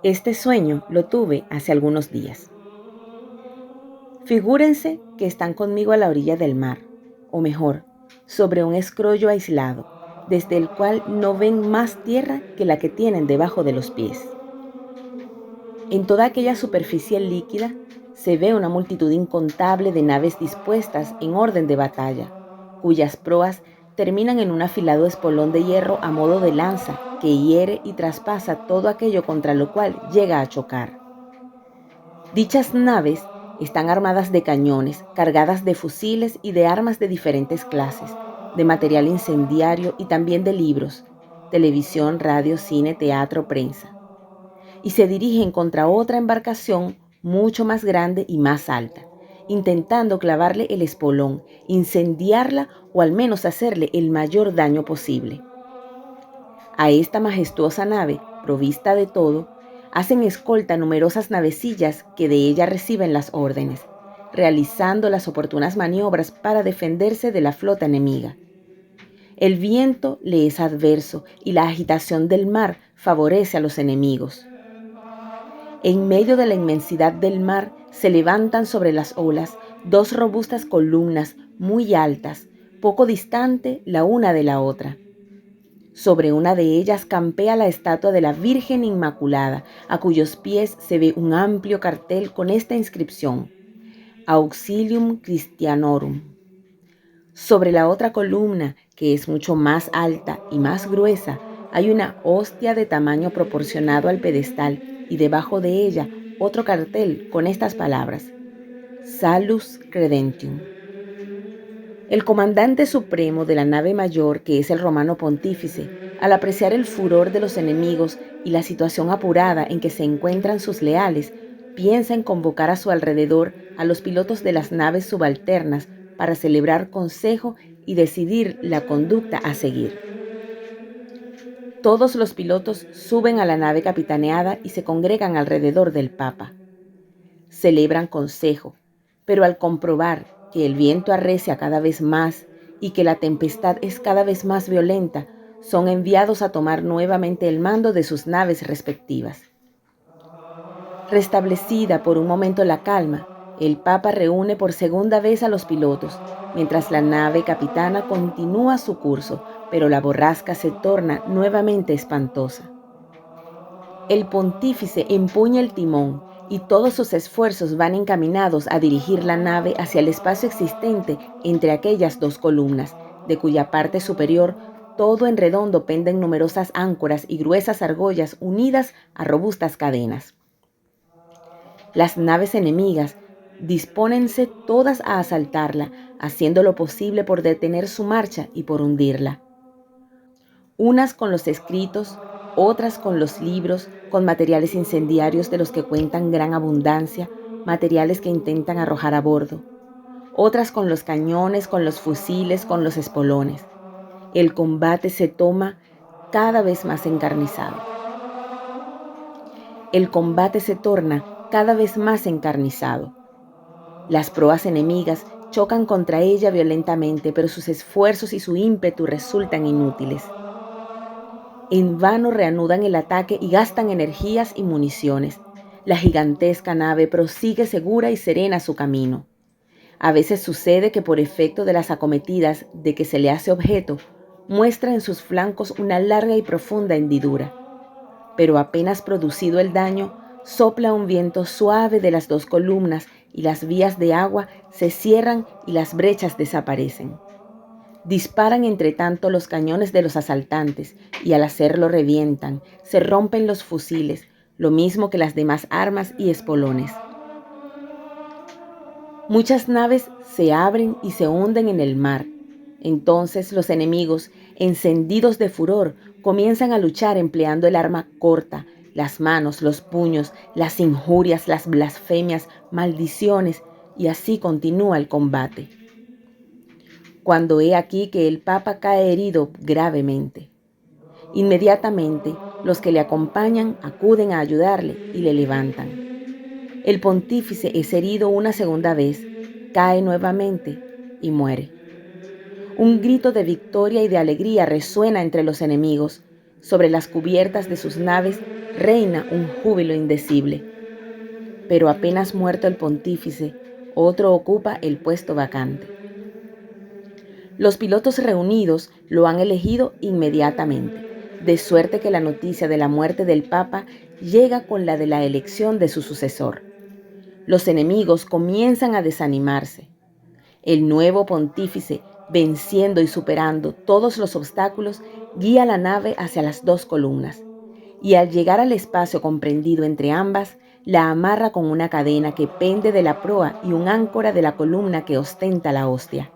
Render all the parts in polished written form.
Este sueño lo tuve hace algunos días. Figúrense que están conmigo a la orilla del mar, o mejor, sobre un escollo aislado, desde el cual no ven más tierra que la que tienen debajo de los pies. En toda aquella superficie líquida se ve una multitud incontable de naves dispuestas en orden de batalla, cuyas proas terminan en un afilado espolón de hierro a modo de lanza que hiere y traspasa todo aquello contra lo cual llega a chocar. Dichas naves están armadas de cañones, cargadas de fusiles y de armas de diferentes clases, de material incendiario y también de libros, televisión, radio, cine, teatro, prensa, y se dirigen contra otra embarcación mucho más grande y más alta, intentando clavarle el espolón, incendiarla o al menos hacerle el mayor daño posible. A esta majestuosa nave, provista de todo, hacen escolta numerosas navecillas que de ella reciben las órdenes, realizando las oportunas maniobras para defenderse de la flota enemiga. El viento le es adverso y la agitación del mar favorece a los enemigos. En medio de la inmensidad del mar se levantan sobre las olas dos robustas columnas muy altas, poco distante la una de la otra. Sobre una de ellas campea la estatua de la Virgen Inmaculada, a cuyos pies se ve un amplio cartel con esta inscripción: Auxilium Christianorum. Sobre la otra columna, que es mucho más alta y más gruesa, hay una hostia de tamaño proporcionado al pedestal y debajo de ella otro cartel con estas palabras: Salus Credentium. El comandante supremo de la nave mayor, que es el romano pontífice, al apreciar el furor de los enemigos y la situación apurada en que se encuentran sus leales, piensa en convocar a su alrededor a los pilotos de las naves subalternas para celebrar consejo y decidir la conducta a seguir. Todos los pilotos suben a la nave capitaneada y se congregan alrededor del Papa. Celebran consejo, pero al comprobar que el viento arrecia cada vez más y que la tempestad es cada vez más violenta, son enviados a tomar nuevamente el mando de sus naves respectivas. Restablecida por un momento la calma, el Papa reúne por segunda vez a los pilotos, mientras la nave capitana continúa su curso, pero la borrasca se torna nuevamente espantosa. El pontífice empuña el timón y todos sus esfuerzos van encaminados a dirigir la nave hacia el espacio existente entre aquellas dos columnas, de cuya parte superior todo en redondo penden numerosas áncoras y gruesas argollas unidas a robustas cadenas. Las naves enemigas dispónense todas a asaltarla, haciendo lo posible por detener su marcha y por hundirla. Unas con los escritos, otras con los libros, con materiales incendiarios de los que cuentan gran abundancia, materiales que intentan arrojar a bordo. Otras con los cañones, con los fusiles, con los espolones. El combate se toma cada vez más encarnizado. El combate se torna cada vez más encarnizado. Las proas enemigas chocan contra ella violentamente, pero sus esfuerzos y su ímpetu resultan inútiles. En vano reanudan el ataque y gastan energías y municiones. La gigantesca nave prosigue segura y serena su camino. A veces sucede que por efecto de las acometidas de que se le hace objeto, muestra en sus flancos una larga y profunda hendidura. Pero apenas producido el daño, sopla un viento suave de las dos columnas y las vías de agua se cierran y las brechas desaparecen. Disparan entre tanto los cañones de los asaltantes y al hacerlo revientan, se rompen los fusiles, lo mismo que las demás armas y espolones. Muchas naves se abren y se hunden en el mar. Entonces los enemigos, encendidos de furor, comienzan a luchar empleando el arma corta, las manos, los puños, las injurias, las blasfemias, maldiciones, y así continúa el combate. Cuando he aquí que el Papa cae herido gravemente. Inmediatamente los que le acompañan acuden a ayudarle y le levantan. El pontífice es herido una segunda vez, cae nuevamente y muere. Un grito de victoria y de alegría resuena entre los enemigos. Sobre las cubiertas de sus naves reina un júbilo indecible. Pero apenas muerto el pontífice, otro ocupa el puesto vacante. Los pilotos reunidos lo han elegido inmediatamente, de suerte que la noticia de la muerte del Papa llega con la de la elección de su sucesor. Los enemigos comienzan a desanimarse. El nuevo pontífice, venciendo y superando todos los obstáculos, guía la nave hacia las dos columnas, y al llegar al espacio comprendido entre ambas, la amarra con una cadena que pende de la proa y un áncora de la columna que ostenta la hostia,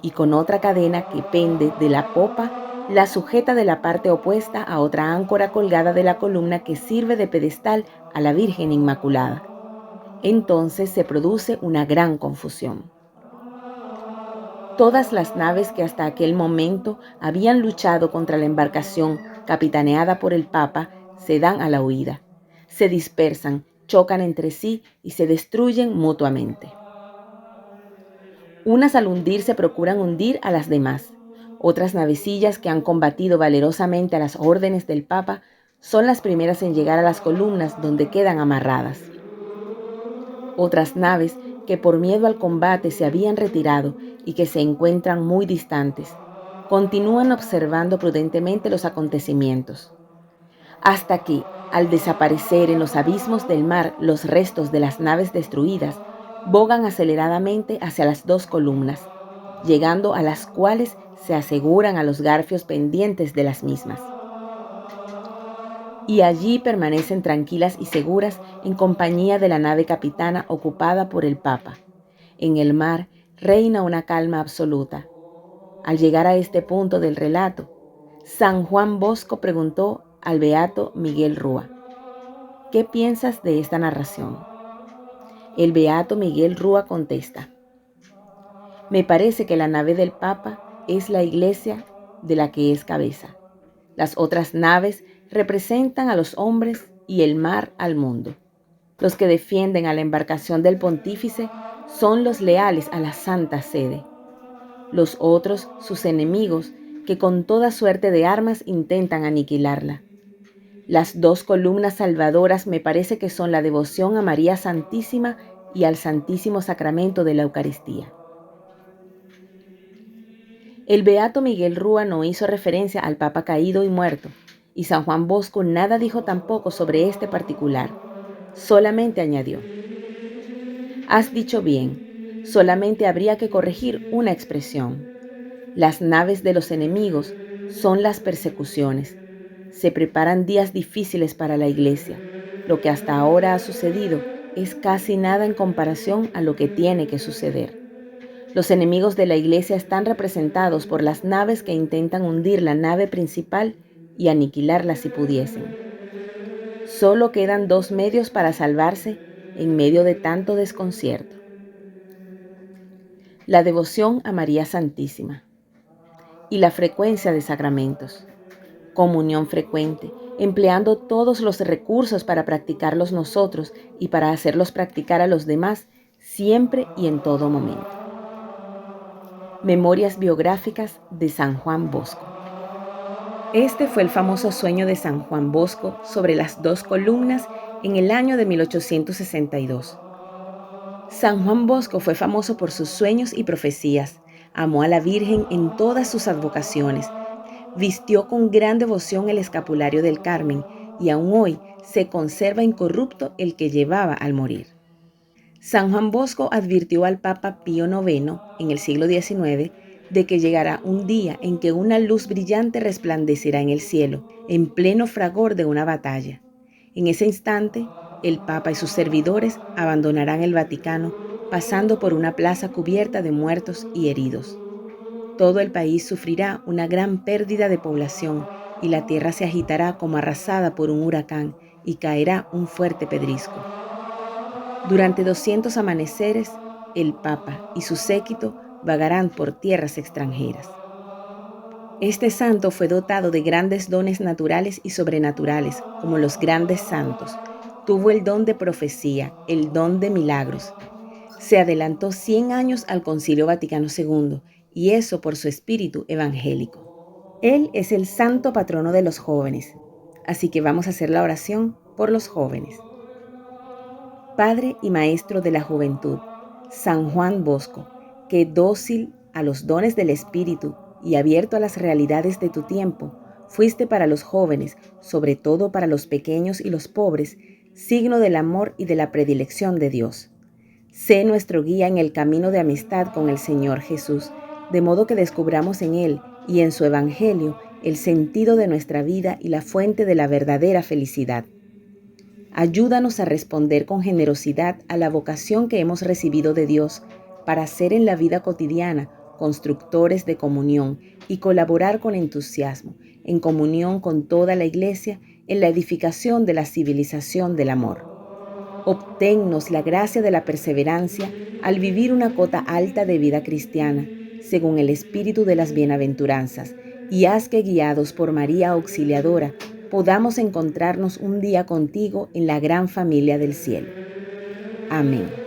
y con otra cadena que pende de la popa, la sujeta de la parte opuesta a otra áncora colgada de la columna que sirve de pedestal a la Virgen Inmaculada. Entonces se produce una gran confusión. Todas las naves que hasta aquel momento habían luchado contra la embarcación capitaneada por el Papa se dan a la huida. Se dispersan, chocan entre sí y se destruyen mutuamente. Unas al hundirse procuran hundir a las demás. Otras navecillas que han combatido valerosamente a las órdenes del Papa son las primeras en llegar a las columnas donde quedan amarradas. Otras naves que por miedo al combate se habían retirado y que se encuentran muy distantes, continúan observando prudentemente los acontecimientos, hasta que, al desaparecer en los abismos del mar los restos de las naves destruidas, bogan aceleradamente hacia las dos columnas, llegando a las cuales se aseguran a los garfios pendientes de las mismas. Y allí permanecen tranquilas y seguras en compañía de la nave capitana ocupada por el Papa. En el mar reina una calma absoluta. Al llegar a este punto del relato, San Juan Bosco preguntó al beato Miguel Rúa: ¿qué piensas de esta narración? El beato Miguel Rúa contesta: me parece que la nave del Papa es la iglesia de la que es cabeza. Las otras naves representan a los hombres y el mar al mundo. Los que defienden a la embarcación del pontífice son los leales a la Santa Sede. Los otros, sus enemigos, que con toda suerte de armas intentan aniquilarla. Las dos columnas salvadoras me parece que son la devoción a María Santísima y al Santísimo Sacramento de la Eucaristía. El beato Miguel Rúa no hizo referencia al Papa caído y muerto, y San Juan Bosco nada dijo tampoco sobre este particular. Solamente añadió: has dicho bien, solamente habría que corregir una expresión. Las naves de los enemigos son las persecuciones. Se preparan días difíciles para la Iglesia. Lo que hasta ahora ha sucedido es casi nada en comparación a lo que tiene que suceder. Los enemigos de la Iglesia están representados por las naves que intentan hundir la nave principal y aniquilarla si pudiesen. Solo quedan dos medios para salvarse en medio de tanto desconcierto: la devoción a María Santísima y la frecuencia de sacramentos. Comunión frecuente, empleando todos los recursos para practicarlos nosotros y para hacerlos practicar a los demás siempre y en todo momento. Memorias biográficas de San Juan Bosco. Este fue el famoso sueño de San Juan Bosco sobre las dos columnas en el año de 1862. San Juan Bosco fue famoso por sus sueños y profecías. Amó a la Virgen en todas sus advocaciones. Vistió con gran devoción el escapulario del Carmen y aún hoy se conserva incorrupto el que llevaba al morir. San Juan Bosco advirtió al Papa Pío IX en el siglo XIX de que llegará un día en que una luz brillante resplandecerá en el cielo, en pleno fragor de una batalla. En ese instante, el Papa y sus servidores abandonarán el Vaticano, pasando por una plaza cubierta de muertos y heridos. Todo el país sufrirá una gran pérdida de población y la tierra se agitará como arrasada por un huracán y caerá un fuerte pedrisco. Durante 200 amaneceres, el Papa y su séquito vagarán por tierras extranjeras. Este santo fue dotado de grandes dones naturales y sobrenaturales, como los grandes santos. Tuvo el don de profecía, el don de milagros. Se adelantó 100 años al Concilio Vaticano II, y eso por su espíritu evangélico. Él es el santo patrono de los jóvenes, así que vamos a hacer la oración por los jóvenes. Padre y Maestro de la juventud, San Juan Bosco, que dócil a los dones del Espíritu y abierto a las realidades de tu tiempo, fuiste para los jóvenes, sobre todo para los pequeños y los pobres, signo del amor y de la predilección de Dios. Sé nuestro guía en el camino de amistad con el Señor Jesús, de modo que descubramos en Él y en su Evangelio el sentido de nuestra vida y la fuente de la verdadera felicidad. Ayúdanos a responder con generosidad a la vocación que hemos recibido de Dios para ser en la vida cotidiana constructores de comunión y colaborar con entusiasmo, en comunión con toda la Iglesia, en la edificación de la civilización del amor. Obténnos la gracia de la perseverancia al vivir una cota alta de vida cristiana, según el espíritu de las bienaventuranzas, y haz que, guiados por María Auxiliadora, podamos encontrarnos un día contigo en la gran familia del cielo. Amén.